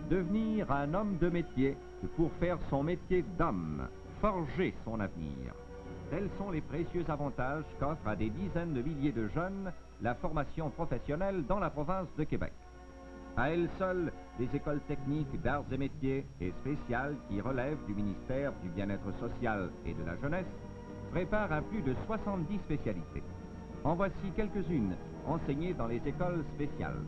Devenir un homme de métier pour faire son métier d'homme, forger son avenir. Tels sont les précieux avantages qu'offre à des dizaines de milliers de jeunes la formation professionnelle dans la province de Québec. À elles seules, les écoles techniques d'arts et métiers et spéciales qui relèvent du ministère du Bien-être social et de la jeunesse préparent à plus de 70 spécialités. En voici quelques-unes enseignées dans les écoles spéciales.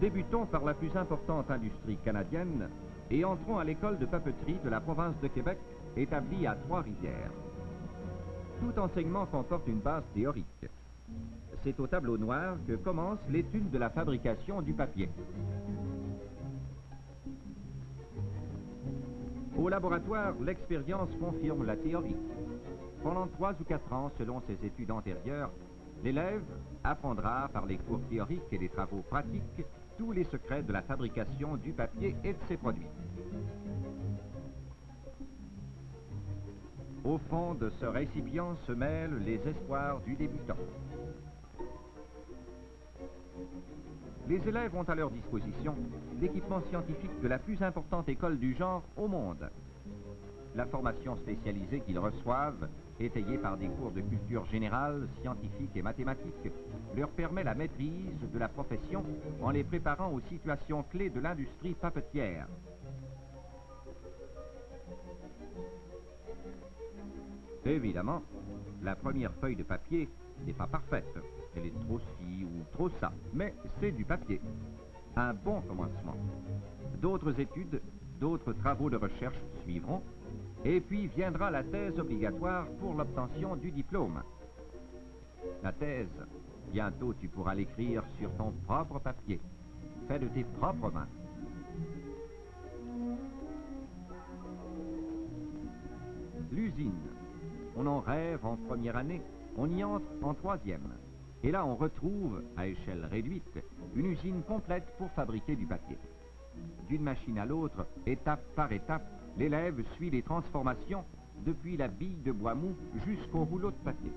Débutons par la plus importante industrie canadienne et entrons à l'école de papeterie de la province de Québec, établie à Trois-Rivières. Tout enseignement comporte une base théorique. C'est au tableau noir que commence l'étude de la fabrication du papier. Au laboratoire, l'expérience confirme la théorie. Pendant 3 ou 4 ans, selon ses études antérieures, l'élève apprendra par les cours théoriques et les travaux pratiques tous les secrets de la fabrication du papier et de ses produits. Au fond de ce récipient se mêlent les espoirs du débutant. Les élèves ont à leur disposition l'équipement scientifique de la plus importante école du genre au monde. La formation spécialisée qu'ils reçoivent, étayée par des cours de culture générale, scientifique et mathématique, leur permet la maîtrise de la profession en les préparant aux situations clés de l'industrie papetière. Évidemment, la première feuille de papier n'est pas parfaite. Elle est trop ci ou trop ça, mais c'est du papier. Un bon commencement. D'autres études, d'autres travaux de recherche suivront, et puis viendra la thèse obligatoire pour l'obtention du diplôme. La thèse, bientôt tu pourras l'écrire sur ton propre papier, fait de tes propres mains. L'usine. On en rêve en première année, on y entre en troisième. Et là, on retrouve, à échelle réduite, une usine complète pour fabriquer du papier. D'une machine à l'autre, étape par étape, l'élève suit les transformations depuis la bille de bois mou jusqu'au rouleau de papier.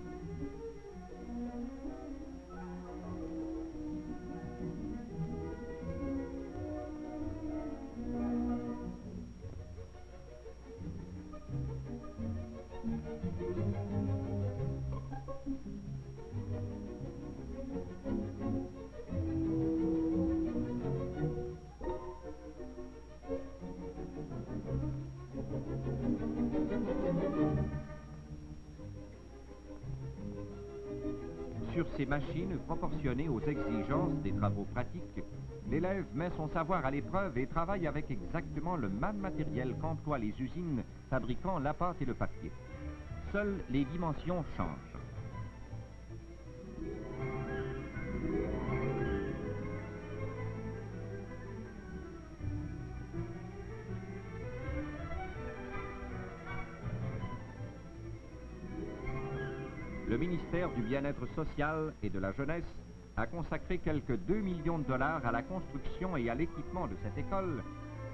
Sur ces machines proportionnées aux exigences des travaux pratiques, l'élève met son savoir à l'épreuve et travaille avec exactement le même matériel qu'emploient les usines fabriquant la pâte et le papier. Seules les dimensions changent. Le ministère du Bien-être social et de la jeunesse a consacré quelques 2 millions de dollars à la construction et à l'équipement de cette école,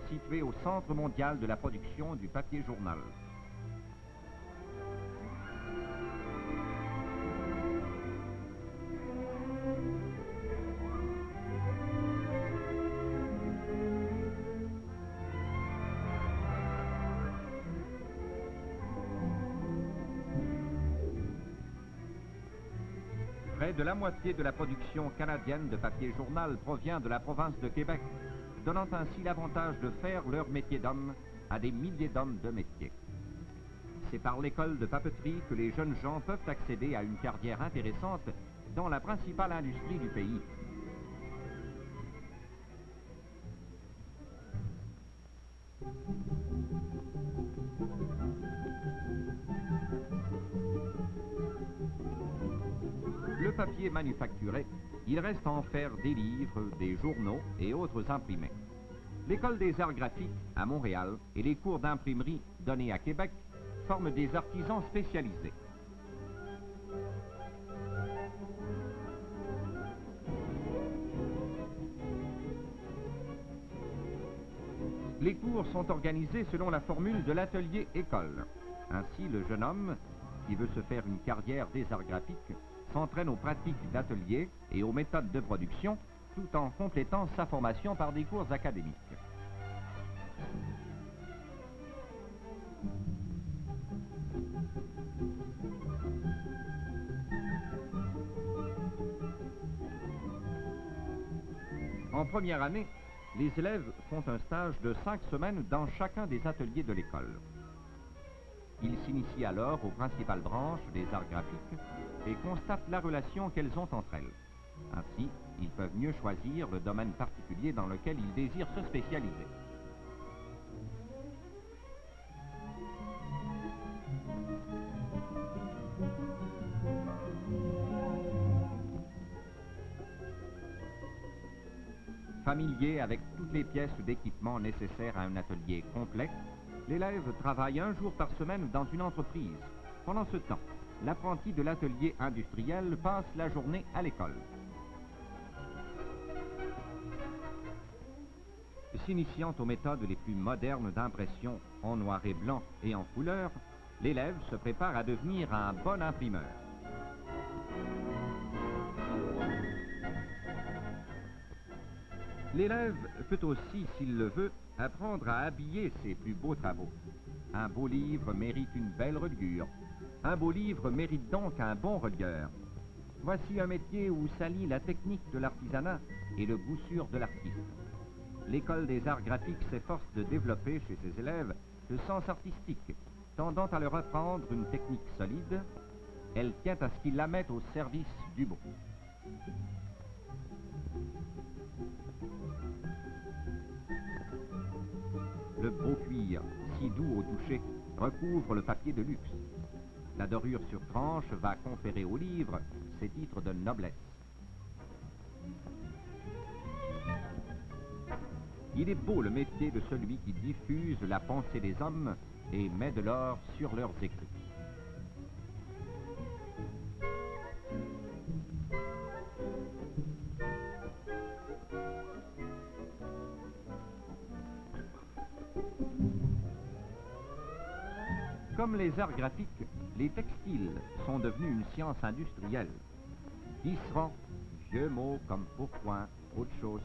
située au Centre mondial de la production du papier journal. Près de la moitié de la production canadienne de papier journal provient de la province de Québec, donnant ainsi l'avantage de faire leur métier d'homme à des milliers d'hommes de métier. C'est par l'école de papeterie que les jeunes gens peuvent accéder à une carrière intéressante dans la principale industrie du pays. Le papier manufacturé, il reste à en faire des livres, des journaux et autres imprimés. L'École des arts graphiques à Montréal et les cours d'imprimerie donnés à Québec forment des artisans spécialisés. Les cours sont organisés selon la formule de l'atelier école. Ainsi, le jeune homme qui veut se faire une carrière des arts graphiques s'entraîne aux pratiques d'atelier et aux méthodes de production, tout en complétant sa formation par des cours académiques. En première année, les élèves font un stage de 5 semaines dans chacun des ateliers de l'école. Ils s'initient alors aux principales branches des arts graphiques et constatent la relation qu'elles ont entre elles. Ainsi, ils peuvent mieux choisir le domaine particulier dans lequel ils désirent se spécialiser. Familier avec toutes les pièces d'équipement nécessaires à un atelier complet, l'élève travaille un jour par semaine dans une entreprise. Pendant ce temps, l'apprenti de l'atelier industriel passe la journée à l'école. S'initiant aux méthodes les plus modernes d'impression en noir et blanc et en couleur, l'élève se prépare à devenir un bon imprimeur. L'élève peut aussi, s'il le veut, apprendre à habiller ses plus beaux travaux. Un beau livre mérite une belle reliure. Un beau livre mérite donc un bon relieur. Voici un métier où s'allie la technique de l'artisanat et le goût sûr de l'artiste. L'école des arts graphiques s'efforce de développer chez ses élèves le sens artistique, tendant à leur apprendre une technique solide. Elle tient à ce qu'ils la mettent au service du beau. Le beau cuir, si doux au toucher, recouvre le papier de luxe. La dorure sur tranche va conférer au livre ses titres de noblesse. Il est beau le métier de celui qui diffuse la pensée des hommes et met de l'or sur leurs écrits. Comme les arts graphiques, les textiles sont devenus une science industrielle. Tisserand, vieux mot comme pourpoint, autre chose,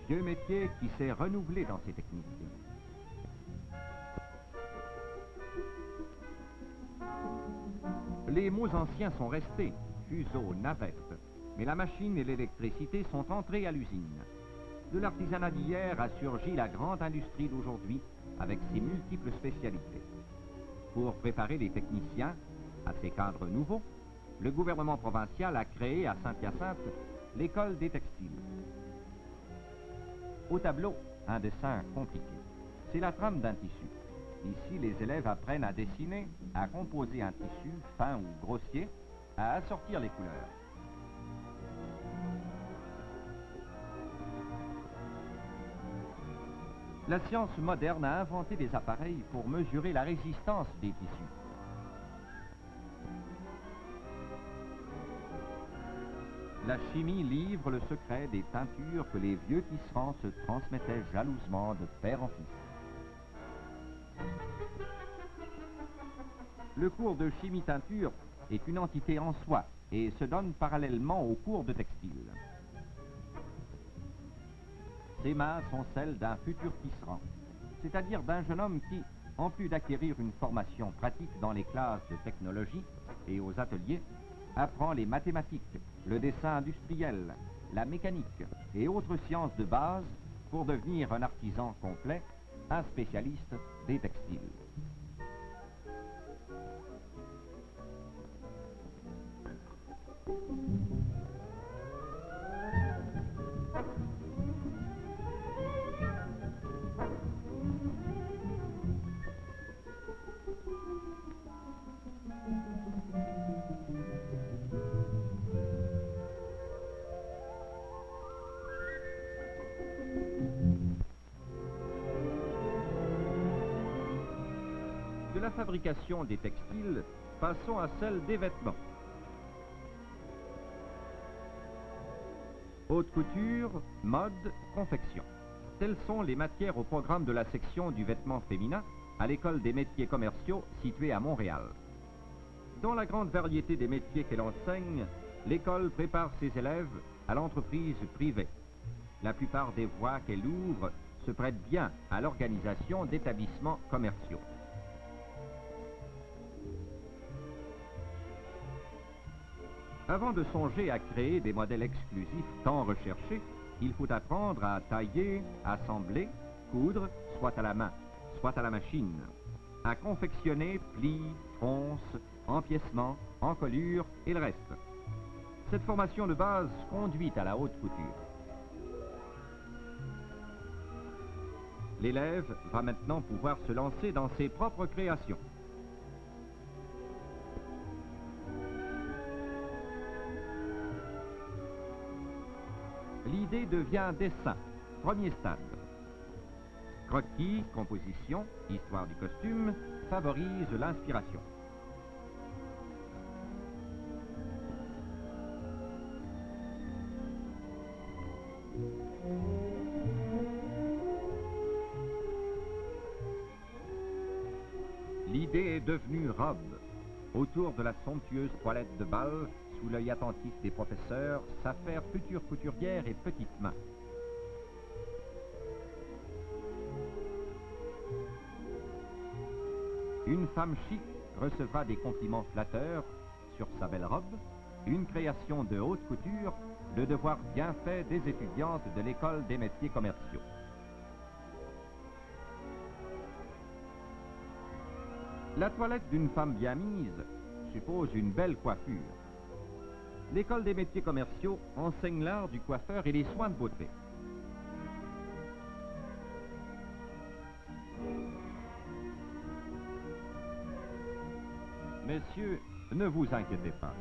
vieux métier qui s'est renouvelé dans ses techniques. Les mots anciens sont restés, fuseau, navette, mais la machine et l'électricité sont entrées à l'usine. De l'artisanat d'hier a surgi la grande industrie d'aujourd'hui avec ses multiples spécialités. Pour préparer les techniciens à ces cadres nouveaux, le gouvernement provincial a créé à Saint-Hyacinthe l'école des textiles. Au tableau, un dessin compliqué. C'est la trame d'un tissu. Ici, les élèves apprennent à dessiner, à composer un tissu fin ou grossier, à assortir les couleurs. La science moderne a inventé des appareils pour mesurer la résistance des tissus. La chimie livre le secret des teintures que les vieux tisserands se transmettaient jalousement de père en fils. Le cours de chimie-teinture est une entité en soi et se donne parallèlement au cours de textile. Ces mains sont celles d'un futur tisserand, c'est-à-dire d'un jeune homme qui, en plus d'acquérir une formation pratique dans les classes de technologie et aux ateliers, apprend les mathématiques, le dessin industriel, la mécanique et autres sciences de base pour devenir un artisan complet, un spécialiste des textiles. De la fabrication des textiles, passons à celle des vêtements. Haute couture, mode, confection. Telles sont les matières au programme de la section du vêtement féminin à l'école des métiers commerciaux située à Montréal. Dans la grande variété des métiers qu'elle enseigne, l'école prépare ses élèves à l'entreprise privée. La plupart des voies qu'elle ouvre se prêtent bien à l'organisation d'établissements commerciaux. Avant de songer à créer des modèles exclusifs tant recherchés, il faut apprendre à tailler, assembler, coudre, soit à la main, soit à la machine, à confectionner plis, ponces, empiècements, encolures et le reste. Cette formation de base conduit à la haute couture. L'élève va maintenant pouvoir se lancer dans ses propres créations. L'idée devient dessin, premier stade. Croquis, composition, histoire du costume favorisent l'inspiration. L'idée est devenue robe. Autour de la somptueuse toilette de bal, sous l'œil attentif des professeurs, s'affairent futures couturières et petites mains. Une femme chic recevra des compliments flatteurs sur sa belle robe, une création de haute couture, le devoir bien fait des étudiantes de l'école des métiers commerciaux. La toilette d'une femme bien mise suppose une belle coiffure. L'école des métiers commerciaux enseigne l'art du coiffeur et les soins de beauté. Messieurs, ne vous inquiétez pas.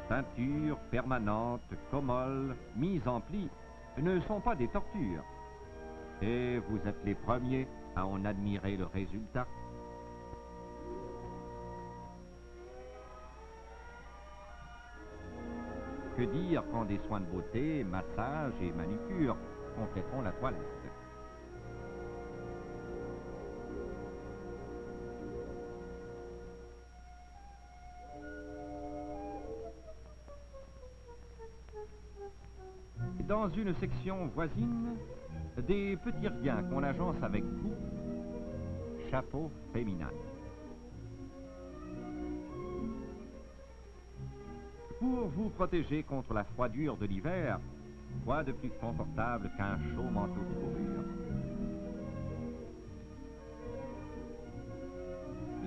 Teinture permanente, commole, mise en pli ne sont pas des tortures. Et vous êtes les premiers à en admirer le résultat. Que dire quand des soins de beauté, massage et manucure compléteront la toilette? Dans une section voisine, des petits riens qu'on agence avec goût, chapeau féminin. Pour vous protéger contre la froidure de l'hiver, quoi de plus confortable qu'un chaud manteau de fourrure?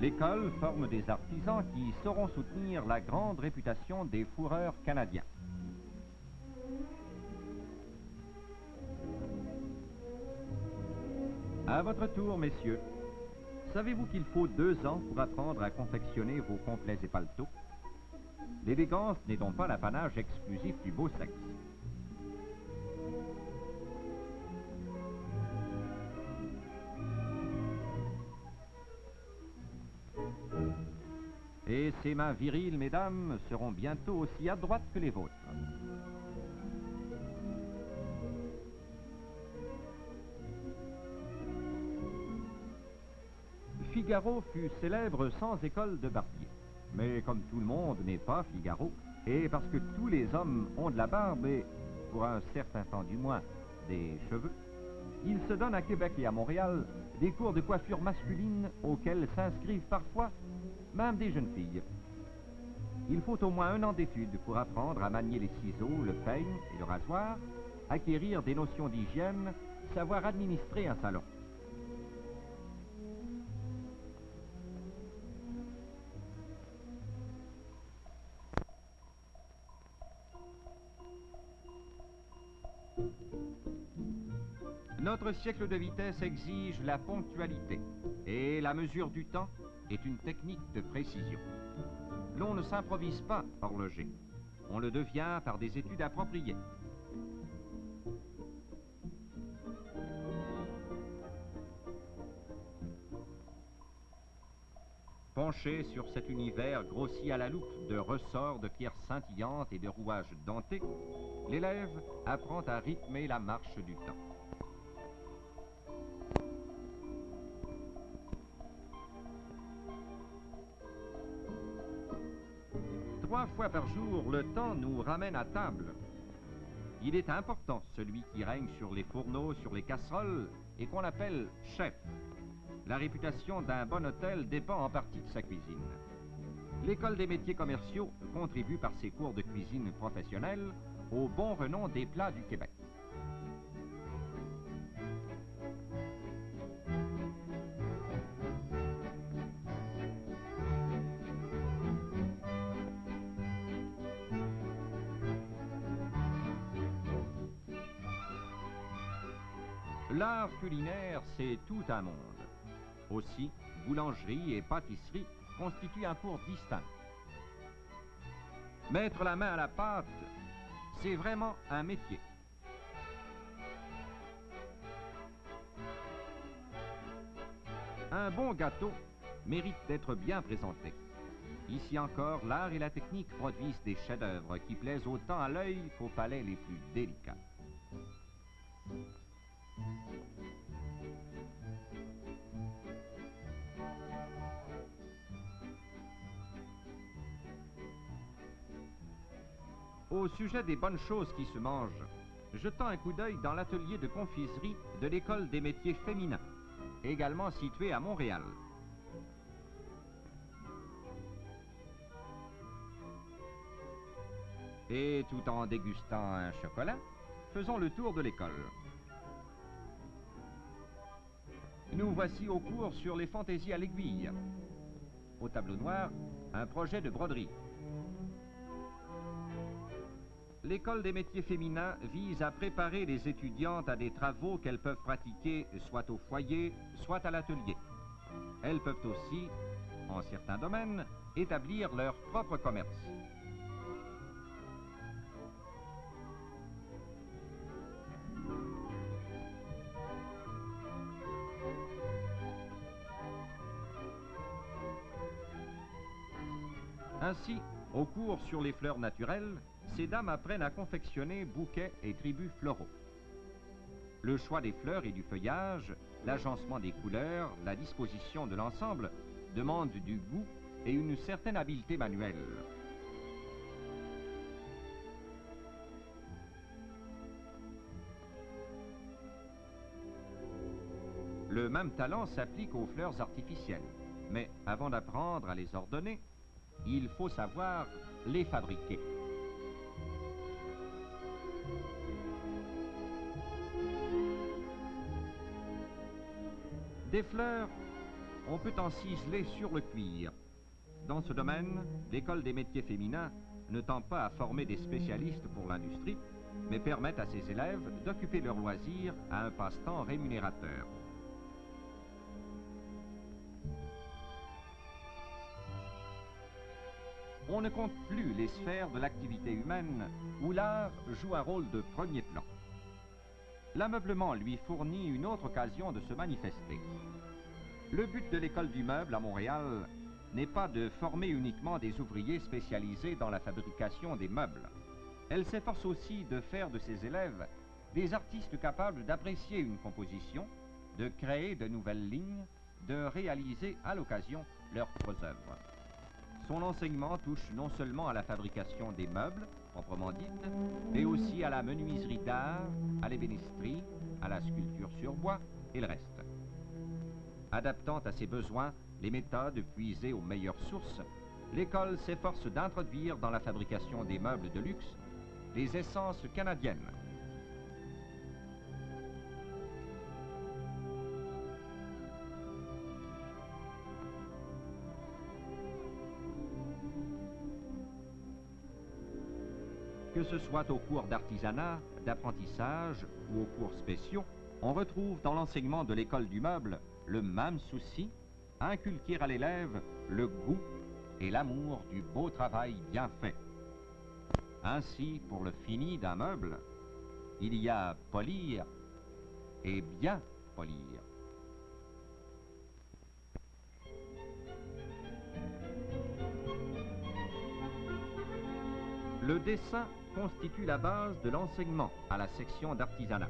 L'école forme des artisans qui sauront soutenir la grande réputation des fourreurs canadiens. À votre tour, messieurs. Savez-vous qu'il faut 2 ans pour apprendre à confectionner vos complets et paletots? L'élégance n'est donc pas l'apanage exclusif du beau sexe. Et ces mains viriles, mesdames, seront bientôt aussi adroites que les vôtres. Figaro fut célèbre sans école de barbier. Mais comme tout le monde n'est pas Figaro, et parce que tous les hommes ont de la barbe et, pour un certain temps du moins, des cheveux, il se donne à Québec et à Montréal des cours de coiffure masculine auxquels s'inscrivent parfois même des jeunes filles. Il faut au moins 1 an d'études pour apprendre à manier les ciseaux, le peigne et le rasoir, acquérir des notions d'hygiène, savoir administrer un salon. Notre siècle de vitesse exige la ponctualité et la mesure du temps est une technique de précision. L'on ne s'improvise pas horloger, on le devient par des études appropriées. Penché sur cet univers grossi à la loupe de ressorts de pierres scintillantes et de rouages dentés, l'élève apprend à rythmer la marche du temps. 3 fois par jour, le temps nous ramène à table. Il est important, celui qui règne sur les fourneaux, sur les casseroles, et qu'on appelle chef. La réputation d'un bon hôtel dépend en partie de sa cuisine. L'École des métiers commerciaux contribue par ses cours de cuisine professionnelle au bon renom des plats du Québec. L'art culinaire, c'est tout un monde. Aussi, boulangerie et pâtisserie constituent un cours distinct. Mettre la main à la pâte, c'est vraiment un métier. Un bon gâteau mérite d'être bien présenté. Ici encore, l'art et la technique produisent des chefs-d'œuvre qui plaisent autant à l'œil qu'aux palais les plus délicats. Au sujet des bonnes choses qui se mangent, jetant un coup d'œil dans l'atelier de confiserie de l'École des métiers féminins, également situé à Montréal. Et tout en dégustant un chocolat, faisons le tour de l'école. Nous voici au cours sur les fantaisies à l'aiguille. Au tableau noir, un projet de broderie. L'École des métiers féminins vise à préparer les étudiantes à des travaux qu'elles peuvent pratiquer soit au foyer, soit à l'atelier. Elles peuvent aussi, en certains domaines, établir leur propre commerce. Ainsi, au cours sur les fleurs naturelles, ces dames apprennent à confectionner bouquets et tributs floraux. Le choix des fleurs et du feuillage, l'agencement des couleurs, la disposition de l'ensemble demandent du goût et une certaine habileté manuelle. Le même talent s'applique aux fleurs artificielles, mais avant d'apprendre à les ordonner, il faut savoir les fabriquer. Des fleurs, on peut en ciseler sur le cuir. Dans ce domaine, l'École des métiers féminins ne tend pas à former des spécialistes pour l'industrie, mais permettent à ses élèves d'occuper leur loisir à un passe-temps rémunérateur. On ne compte plus les sphères de l'activité humaine où l'art joue un rôle de premier plan. L'ameublement lui fournit une autre occasion de se manifester. Le but de l'École du meuble à Montréal n'est pas de former uniquement des ouvriers spécialisés dans la fabrication des meubles. Elle s'efforce aussi de faire de ses élèves des artistes capables d'apprécier une composition, de créer de nouvelles lignes, de réaliser à l'occasion leurs propres œuvres. Son enseignement touche non seulement à la fabrication des meubles, proprement dite, mais aussi à la menuiserie d'art, à l'ébénisterie, à la sculpture sur bois et le reste. Adaptant à ses besoins les méthodes puisées aux meilleures sources, l'école s'efforce d'introduire dans la fabrication des meubles de luxe les essences canadiennes. Que ce soit au cours d'artisanat, d'apprentissage ou aux cours spéciaux, on retrouve dans l'enseignement de l'école du meuble le même souci, inculquer à l'élève le goût et l'amour du beau travail bien fait. Ainsi, pour le fini d'un meuble, il y a polir et bien polir. Le dessin constitue la base de l'enseignement à la section d'artisanat.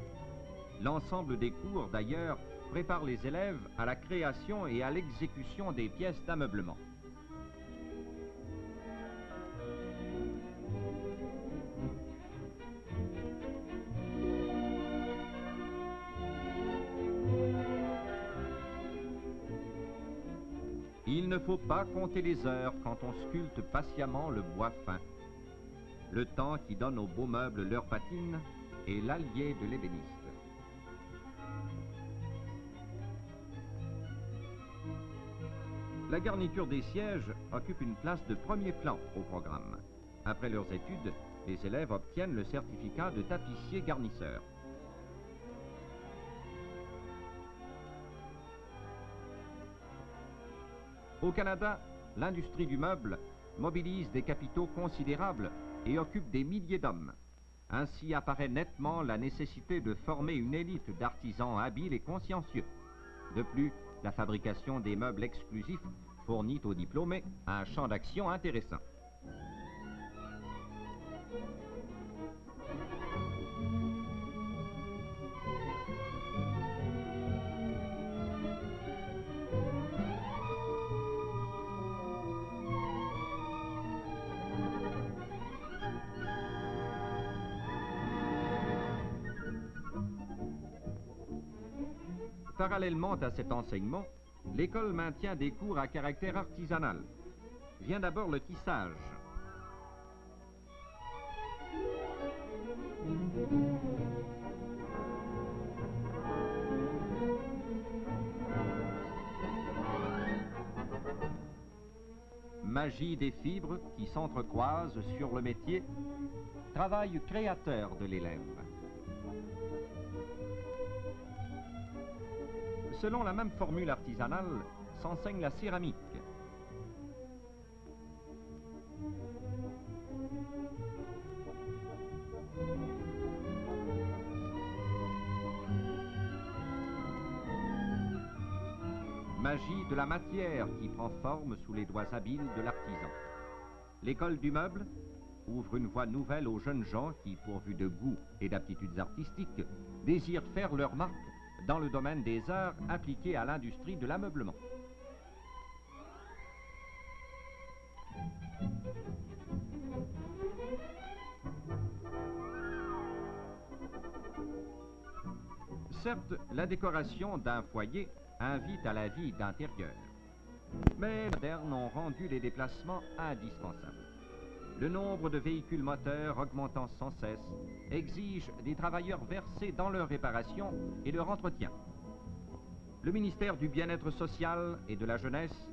L'ensemble des cours, d'ailleurs, prépare les élèves à la création et à l'exécution des pièces d'ameublement. Il ne faut pas compter les heures quand on sculpte patiemment le bois fin. Le temps qui donne aux beaux meubles leur patine est l'allié de l'ébéniste. La garniture des sièges occupe une place de premier plan au programme. Après leurs études, les élèves obtiennent le certificat de tapissier garnisseur. Au Canada, l'industrie du meuble mobilise des capitaux considérables et occupe des milliers d'hommes. Ainsi apparaît nettement la nécessité de former une élite d'artisans habiles et consciencieux. De plus, la fabrication des meubles exclusifs fournit aux diplômés un champ d'action intéressant. Parallèlement à cet enseignement, l'école maintient des cours à caractère artisanal. Vient d'abord le tissage. Magie des fibres qui s'entrecroisent sur le métier, travail créateur de l'élève. Selon la même formule artisanale, s'enseigne la céramique. Magie de la matière qui prend forme sous les doigts habiles de l'artisan. L'école du meuble ouvre une voie nouvelle aux jeunes gens qui, pourvus de goût et d'aptitudes artistiques, désirent faire leur marque dans le domaine des arts appliqués à l'industrie de l'ameublement. Certes, la décoration d'un foyer invite à la vie d'intérieur, mais les modernes ont rendu les déplacements indispensables. Le nombre de véhicules moteurs augmentant sans cesse exige des travailleurs versés dans leur réparation et leur entretien. Le ministère du Bien-être social et de la jeunesse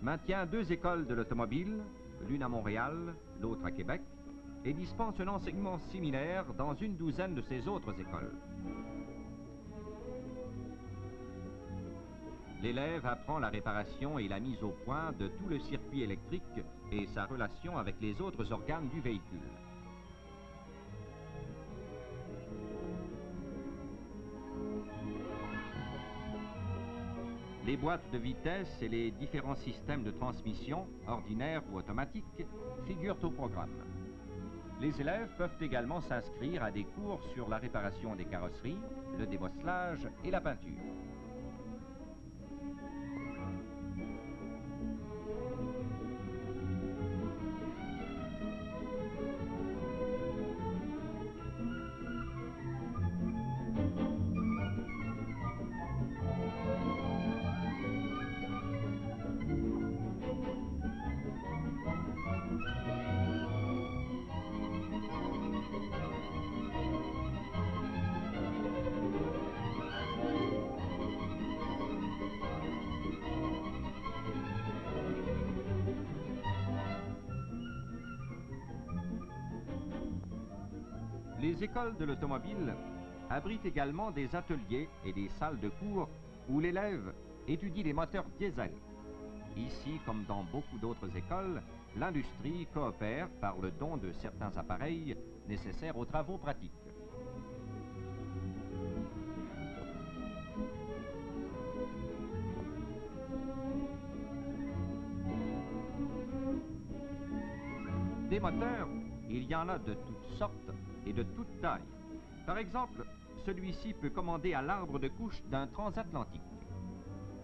maintient 2 écoles de l'automobile, l'une à Montréal, l'autre à Québec, et dispense un enseignement similaire dans une douzaine de ces autres écoles. L'élève apprend la réparation et la mise au point de tout le circuit électrique et sa relation avec les autres organes du véhicule. Les boîtes de vitesse et les différents systèmes de transmission, ordinaires ou automatiques, figurent au programme. Les élèves peuvent également s'inscrire à des cours sur la réparation des carrosseries, le débosselage et la peinture. Les écoles de l'automobile abritent également des ateliers et des salles de cours où l'élève étudie les moteurs diesel. Ici, comme dans beaucoup d'autres écoles, l'industrie coopère par le don de certains appareils nécessaires aux travaux pratiques. Des moteurs, il y en a de toutes sortes et de toutes tailles. Par exemple, celui-ci peut commander à l'arbre de couche d'un transatlantique.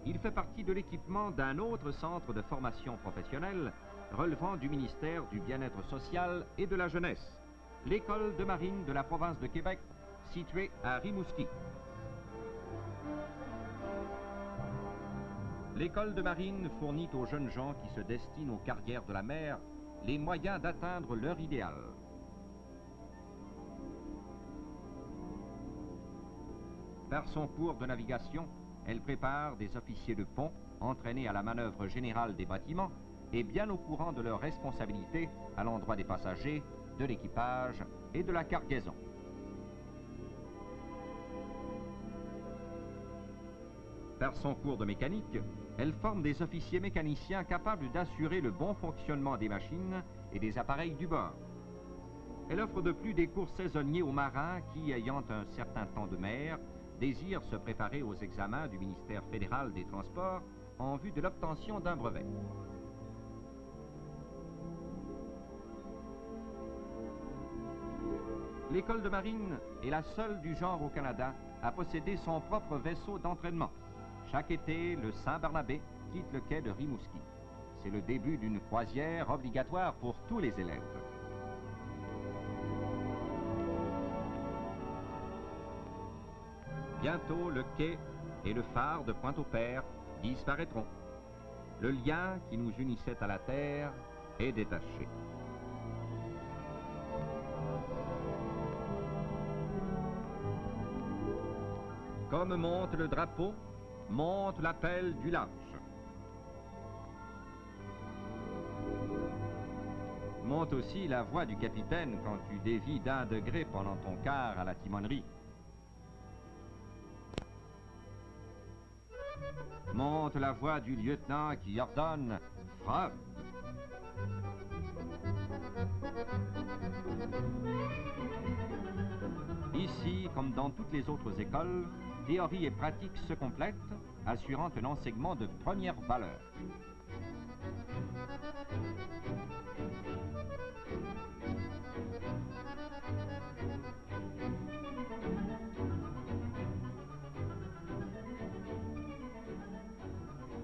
Il fait partie de l'équipement d'un autre centre de formation professionnelle relevant du ministère du Bien-être social et de la jeunesse, l'école de marine de la province de Québec, située à Rimouski. L'école de marine fournit aux jeunes gens qui se destinent aux carrières de la mer les moyens d'atteindre leur idéal. Par son cours de navigation, elle prépare des officiers de pont entraînés à la manœuvre générale des bâtiments et bien au courant de leurs responsabilités à l'endroit des passagers, de l'équipage et de la cargaison. Par son cours de mécanique, elle forme des officiers mécaniciens capables d'assurer le bon fonctionnement des machines et des appareils du bord. Elle offre de plus des cours saisonniers aux marins qui, ayant un certain temps de mer, désirent se préparer aux examens du ministère fédéral des Transports en vue de l'obtention d'un brevet. L'école de marine est la seule du genre au Canada à posséder son propre vaisseau d'entraînement. Chaque été, le Saint-Barnabé quitte le quai de Rimouski. C'est le début d'une croisière obligatoire pour tous les élèves. Bientôt, le quai et le phare de Pointe-au-Père disparaîtront. Le lien qui nous unissait à la terre est détaché. Comme monte le drapeau, monte l'appel du large. Monte aussi la voix du capitaine quand tu dévies d'1 degré pendant ton quart à la timonerie. Monte la voix du lieutenant qui ordonne « Frappe ». Ici, comme dans toutes les autres écoles, théorie et pratique se complètent, assurant un enseignement de première valeur.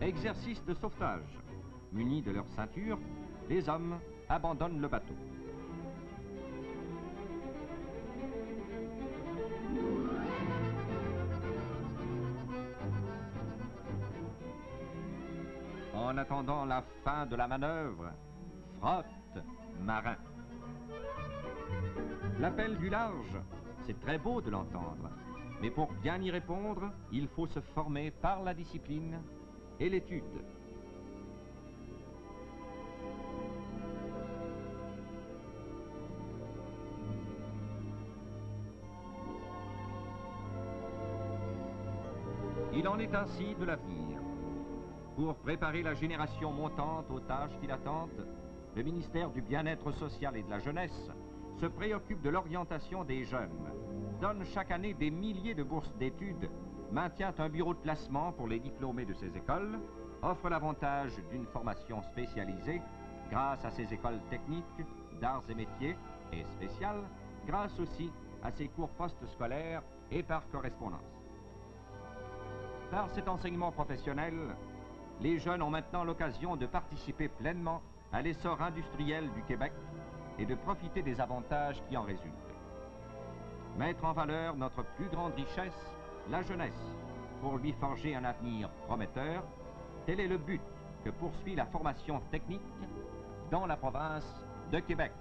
Exercice de sauvetage. Munis de leur ceinture, les hommes abandonnent le bateau. En attendant la fin de la manœuvre, frotte, marin. L'appel du large, c'est très beau de l'entendre, mais pour bien y répondre, il faut se former par la discipline et l'étude. Il en est ainsi de l'avenir. Pour préparer la génération montante aux tâches qui l'attendent, le ministère du Bien-être social et de la jeunesse se préoccupe de l'orientation des jeunes, donne chaque année des milliers de bourses d'études, maintient un bureau de placement pour les diplômés de ces écoles, offre l'avantage d'une formation spécialisée grâce à ses écoles techniques, d'arts et métiers et spéciales, grâce aussi à ses cours post-scolaires et par correspondance. Par cet enseignement professionnel, les jeunes ont maintenant l'occasion de participer pleinement à l'essor industriel du Québec et de profiter des avantages qui en résultent. Mettre en valeur notre plus grande richesse, la jeunesse, pour lui forger un avenir prometteur, tel est le but que poursuit la formation technique dans la province de Québec.